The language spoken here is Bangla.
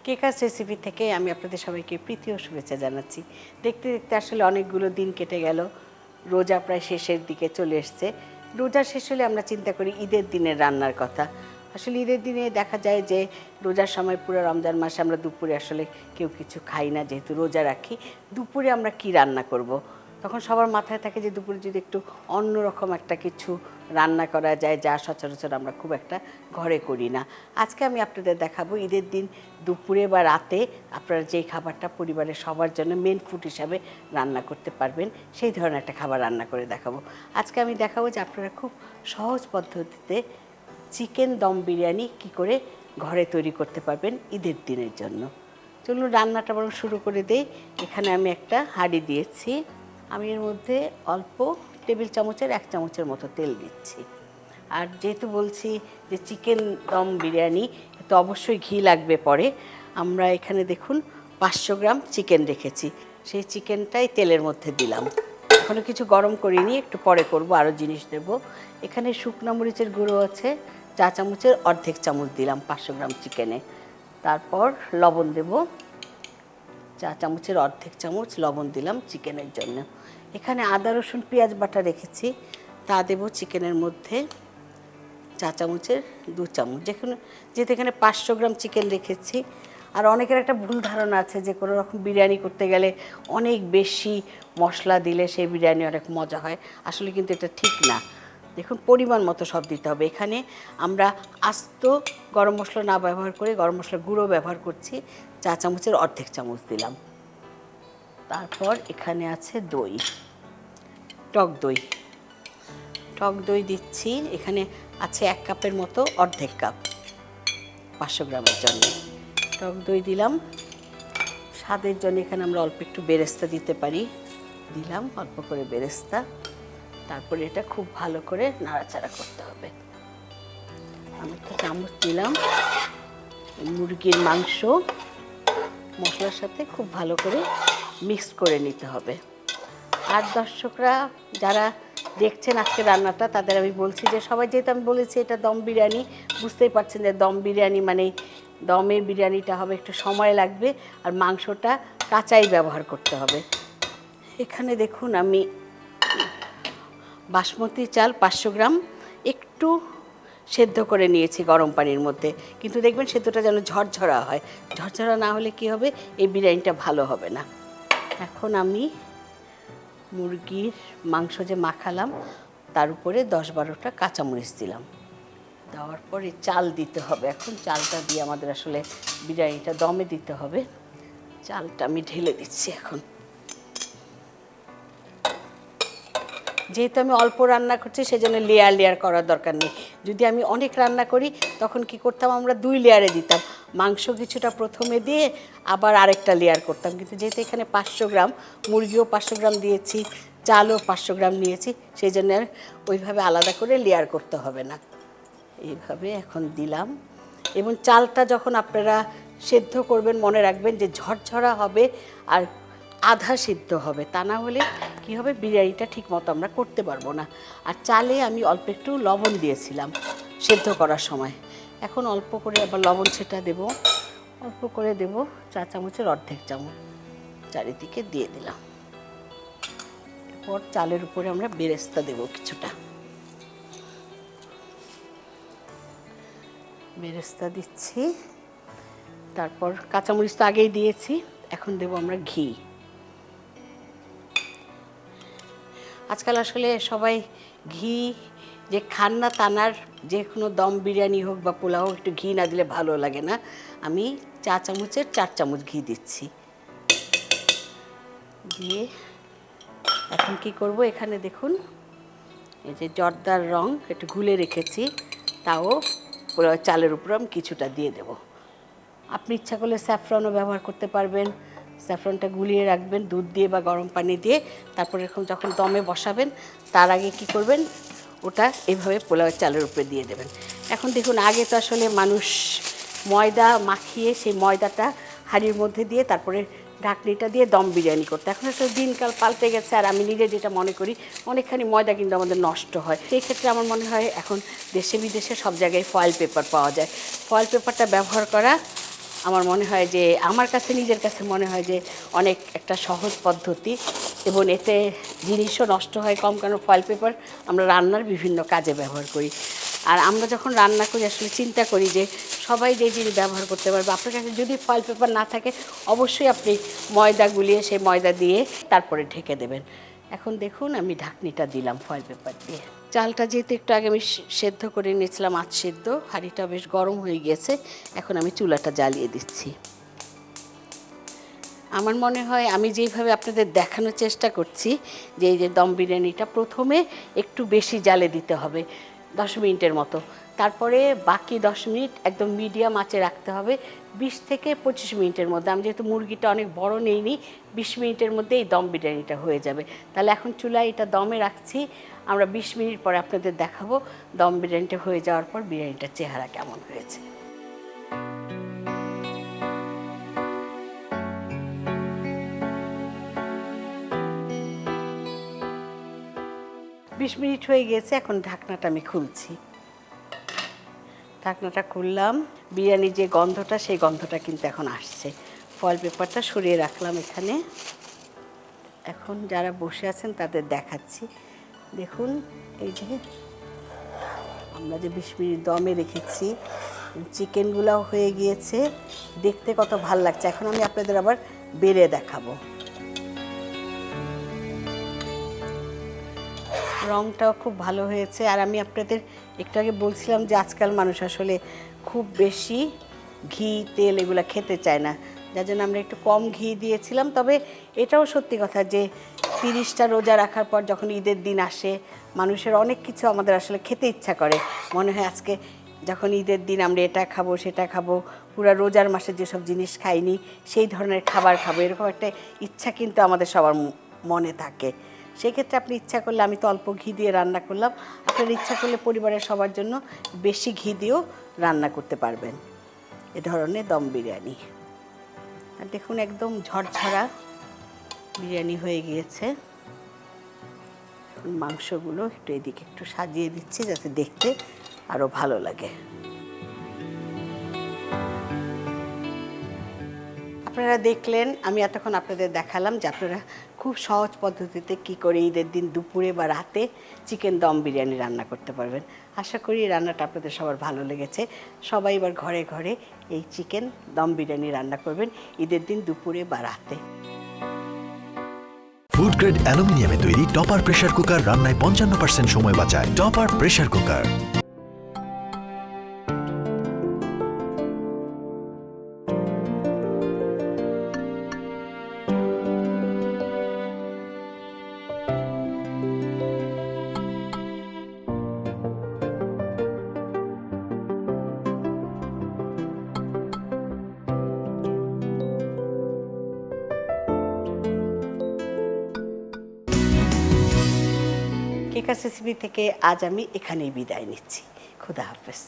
কেকাস রেসিপি থেকে আমি আপনাদের সবাইকে প্রীতি ও শুভেচ্ছা জানাচ্ছি। দেখতে দেখতে আসলে অনেকগুলো দিন কেটে গেল, রোজা প্রায় শেষের দিকে চলে এসছে। রোজা শেষ হলে আমরা চিন্তা করি ঈদের দিনের রান্নার কথা। আসলে ঈদের দিনে দেখা যায় যে রোজার সময় পুরো রমজান মাসে আমরা দুপুরে আসলে কেউ কিছু খাই না, যেহেতু রোজা রাখি। দুপুরে আমরা কি রান্না করব। তখন সবার মাথায় থাকে যে দুপুরে যদি একটু অন্যরকম একটা কিছু রান্না করা যায়, যা সচরাচর আমরা খুব একটা ঘরে করি না। আজকে আমি আপনাদের দেখাবো ঈদের দিন দুপুরে বা রাতে আপনারা যেই খাবারটা পরিবারের সবার জন্য মেন ফুড হিসাবে রান্না করতে পারবেন, সেই ধরনের একটা খাবার রান্না করে দেখাবো। আজকে আমি দেখাবো যে আপনারা খুব সহজ পদ্ধতিতে চিকেন দম বিরিয়ানি কি করে ঘরে তৈরি করতে পারবেন ঈদের দিনের জন্য। চলুন রান্নাটা বরং শুরু করে দেই। এখানে আমি একটা হাঁড়ি দিয়েছি, আমি এর মধ্যে অল্প টেবিল চামচের 1 চামচের মতো তেল দিচ্ছি। আর যেহেতু বলছি যে চিকেন দম বিরিয়ানি, তো অবশ্যই ঘি লাগবে পরে। আমরা এখানে দেখুন 500 গ্রাম চিকেন রেখেছি, সেই চিকেনটাই তেলের মধ্যে দিলাম। এখনও কিছু গরম করিনি, একটু পরে করব, আরও জিনিস দেব। এখানে শুকনো মরিচের গুঁড়ো আছে 1 চামচের অর্ধেক চামচ দিলাম 500 গ্রাম চিকেনে। তারপর লবণ দেব, 1 চামচের অর্ধেক চামচ লবণ দিলাম চিকেনের জন্য। এখানে আদা রসুন পেঁয়াজ বাটা রেখেছি, তা দেব চিকেনের মধ্যে 1 চামচের 2 চামচ। যেহেতু এখানে 500 গ্রাম চিকেন রেখেছি। আর অনেকের একটা ভুল ধারণা আছে যে কোনো রকম বিরিয়ানি করতে গেলে অনেক বেশি মশলা দিলে সেই বিরিয়ানি অনেক মজা হয়। আসলে কিন্তু এটা ঠিক না। দেখুন পরিমাণ মতো সব দিতে হবে। এখানে আমরা আস্ত গরম মশলা না ব্যবহার করে গরম মশলা গুঁড়ো ব্যবহার করছি, 1 চামচের অর্ধেক চামচ দিলাম। তারপর এখানে আছে দই, টক দই। টক দই দিচ্ছি, এখানে আছে 1 কাপের মতো, অর্ধেক কাপ 500 গ্রামের জন্য টক দই দিলাম। স্বাদের জন্য এখানে আমরা অল্প একটু বেরেস্তা দিতে পারি, দিলাম অল্প করে বেরেস্তা। তারপরে এটা খুব ভালো করে নাড়াচাড়া করতে হবে। আমি একটা চামচ দিলাম মুরগির মাংস, মশলার সাথে খুব ভালো করে মিক্স করে নিতে হবে। আর দর্শকরা যারা দেখছেন আজকে রান্নাটা, তাদের আমি বলছি যে সবাই, যেহেতু আমি বলেছি এটা দম বিরিয়ানি, বুঝতেই পারছেন যে দম বিরিয়ানি মানে দমের বিরিয়ানিটা হবে, একটু সময় লাগবে, আর মাংসটা কাঁচাই ব্যবহার করতে হবে। এখানে দেখুন আমি বাসমতি চাল 500 গ্রাম একটু সেদ্ধ করে নিয়েছি গরম পানির মধ্যে, কিন্তু দেখবেন সেদ্ধটা যেন ঝরঝরা হয়। ঝরঝরা না হলে কি হবে, এই বিরিয়ানিটা ভালো হবে না। এখন আমি মুরগির মাংস যে মাখালাম তার উপরে 10-12টা কাঁচামরিচ দিলাম। দেওয়ার পরে চাল দিতে হবে। এখন চালটা দিয়ে আমাদের আসলে বিরিয়ানিটা দমে দিতে হবে। চালটা আমি ঢেলে দিচ্ছি এখন। যেহেতু আমি অল্প রান্না করছি, সেজন্য লেয়ার লেয়ার করার দরকার নেই। যদি আমি অনেক রান্না করি তখন কি করতাম, আমরা 2 লেয়ারে দিতাম। মাংস কিছুটা প্রথমে দিয়ে আবার আরেকটা লেয়ার করতাম। কিন্তু যেহেতু এখানে 500 গ্রাম, মুরগিও 500 গ্রাম দিয়েছি, চালও 500 গ্রাম নিয়েছি, সেই জন্য ওইভাবে আলাদা করে লেয়ার করতে হবে না। এইভাবে এখন দিলাম। এবং চালটা যখন আপনারা সেদ্ধ করবেন মনে রাখবেন যে ঝরঝরা হবে আর আধা সিদ্ধ হবে, তা না হলে কী হবে, বিরিয়ানিটা ঠিক মতো আমরা করতে পারবো না। আর চালে আমি অল্প একটু লবণ দিয়েছিলাম সেদ্ধ করার সময়, এখন অল্প করে আবার লবণ সেটা দেব, অল্প করে দেব, 4 চামচের অর্ধেক চামচ চারিদিকে দিয়ে দিলাম। এরপর চালের উপরে আমরা বেরেস্তা দেব কিছুটা, বেরেস্তা দিচ্ছি। তারপর কাঁচামরিচ তো আগেই দিয়েছি, এখন দেব আমরা ঘি। আজকাল আসলে সবাই ঘি যে খান না, তানার যে কোনো দম বিরিয়ানি হোক বা পোলাও একটু ঘি না দিলে ভালো লাগে না। আমি 4 চামচের 4 চামচ ঘি দিচ্ছি। দিয়ে এখন কি করব, এখানে দেখুন এই যে জর্দার রং একটু গুলে রেখেছি, তাও পোলাও চালের উপর আমি কিছুটা দিয়ে দেব। আপনি ইচ্ছা করলে স্যাফরনও ব্যবহার করতে পারবেন। স্যাফরনটা গুলিয়ে রাখবেন দুধ দিয়ে বা গরম পানি দিয়ে। তারপর এরকম যখন দমে বসাবেন তার আগে কি করবেন, ওটা এভাবে পোলাওয়ের চালের উপরে দিয়ে দেবেন। এখন দেখুন আগে তো আসলে মানুষ ময়দা মাখিয়ে সেই ময়দাটা হাঁড়ির মধ্যে দিয়ে তারপরে ঢাকনিটা দিয়ে দম বিরিয়ানি করতে। এখন আসলে দিনকাল পাল্টে গেছে, আর আমি নিজে যেটা মনে করি, অনেকখানি ময়দা কিন্তু আমাদের নষ্ট হয়। সেই ক্ষেত্রে আমার মনে হয় এখন দেশে বিদেশে সব জায়গায় ফয়েল পেপার পাওয়া যায়। ফয়েল পেপারটা ব্যবহার করা আমার মনে হয় যে আমার কাছে নিজের কাছে মনে হয় যে অনেক একটা সহজ পদ্ধতি এবং এতে জিনিসও নষ্ট হয় কম, কারণ ফয়েল পেপার আমরা রান্নার বিভিন্ন কাজে ব্যবহার করি। আর আমরা যখন রান্না করি আসলে চিন্তা করি যে সবাই যে জিনিস ব্যবহার করতে পারবে। আপনার কাছে যদি ফয়েল পেপার না থাকে অবশ্যই আপনি ময়দা গুলিয়ে সেই ময়দা দিয়ে তারপরে ঢেকে দেবেন। এখন দেখুন আমি ঢাকনিটা দিলাম ফয়েল পেপার দিয়ে। চালটা যেহেতু একটু আগে আমি সেদ্ধ করে নিয়েছিলাম, আধ সেদ্ধ, হাঁড়িটা বেশ গরম হয়ে গিয়েছে। এখন আমি চুলাটা জ্বালিয়ে দিচ্ছি। আমার মনে হয় আমি যেইভাবে আপনাদের দেখানোর চেষ্টা করছি যে এই যে দম বিরিয়ানিটা প্রথমে একটু বেশি জালে দিতে হবে 10 মিনিটের মতো, তারপরে বাকি 10 মিনিট একদম মিডিয়াম আঁচে রাখতে হবে 20 থেকে 25 মিনিটের মধ্যে। আমি যেহেতু মুরগিটা অনেক বড় নেইনি, 20 মিনিটের মধ্যে এই দম বিরিয়ানিটা হয়ে যাবে। তাহলে এখন চুলায় এটা দমে রাখছি, আমরা 20 মিনিট পরে আপনাদের দেখাবো দম বিরিয়ানিটা হয়ে যাওয়ার পর বিরিয়ানিটার চেহারা কেমন হয়েছে। 20 মিনিট হয়ে গেছে, এখন ঢাকনাটা আমি খুলছি। ঢাকনাটা খুললাম, বিরিয়ানির যে গন্ধটা সেই গন্ধটা কিন্তু এখন আসছে। ফয়েল পেপারটা সরিয়ে রাখলাম এখানে। এখন যারা বসে আছেন তাদের দেখাচ্ছি। দেখুন এই যে আমরা যে 20 মিনিট দমে রেখেছি, চিকেনগুলোও হয়ে গিয়েছে, দেখতে কত ভাল লাগছে। এখন আমি আপনাদের আবার বেড়ে দেখাবো। রংটাও খুব ভালো হয়েছে। আর আমি আপনাদের একটু আগে বলছিলাম যে আজকাল মানুষ আসলে খুব বেশি ঘি তেল এগুলো খেতে চায় না, যার জন্য আমরা একটু কম ঘি দিয়েছিলাম। তবে এটাও সত্যি কথা যে 30টা রোজা রাখার পর যখন ঈদের দিন আসে মানুষের অনেক কিছু আমাদের আসলে খেতে ইচ্ছা করে। মনে হয় আজকে যখন ঈদের দিন আমরা এটা খাবো সেটা খাবো, পুরো রোজার মাসে যেসব জিনিস খাইনি সেই ধরনের খাবার খাবো, এরকম একটা ইচ্ছা কিন্তু আমাদের সবার মনে থাকে। সেই ক্ষেত্রে আপনি ইচ্ছা করলে, আমি তো অল্প ঘি দিয়ে রান্না করলাম, আপনার ইচ্ছা করলে পরিবারের সবার জন্য বেশি ঘি দিয়েও রান্না করতে পারবেন এ ধরনের দম বিরিয়ানি। আর দেখুন একদম ঝরঝরা বিরিয়ানি হয়ে গিয়েছে। এখন মাংসগুলো একটু এদিকে একটু সাজিয়ে দিচ্ছি যাতে দেখতে আরও ভালো লাগে। আপনারা দেখলেন, আমি এতক্ষণ আপনাদের দেখালাম যে আপনারা খুব সহজ পদ্ধতিতে কি করে ঈদের দিন দুপুরে বা রাতে চিকেন দম বিরিয়ানি রান্না করতে পারবেন। আশা করি এই রান্নাটা আপনাদের সবার ভালো লেগেছে। সবাই এবার ঘরে ঘরে এই চিকেন দম বিরিয়ানি রান্না করবেন ঈদের দিন দুপুরে বা রাতে। ফুড গ্রেড অ্যালুমিনিয়ামে তৈরি টপার প্রেসার কুকার রান্নায় 55% সময় বাঁচায়। Topper pressure cooker. Keka recipe থেকে আজ আমি এখানেই বিদায় নিচ্ছি। খুদা হাফেজ।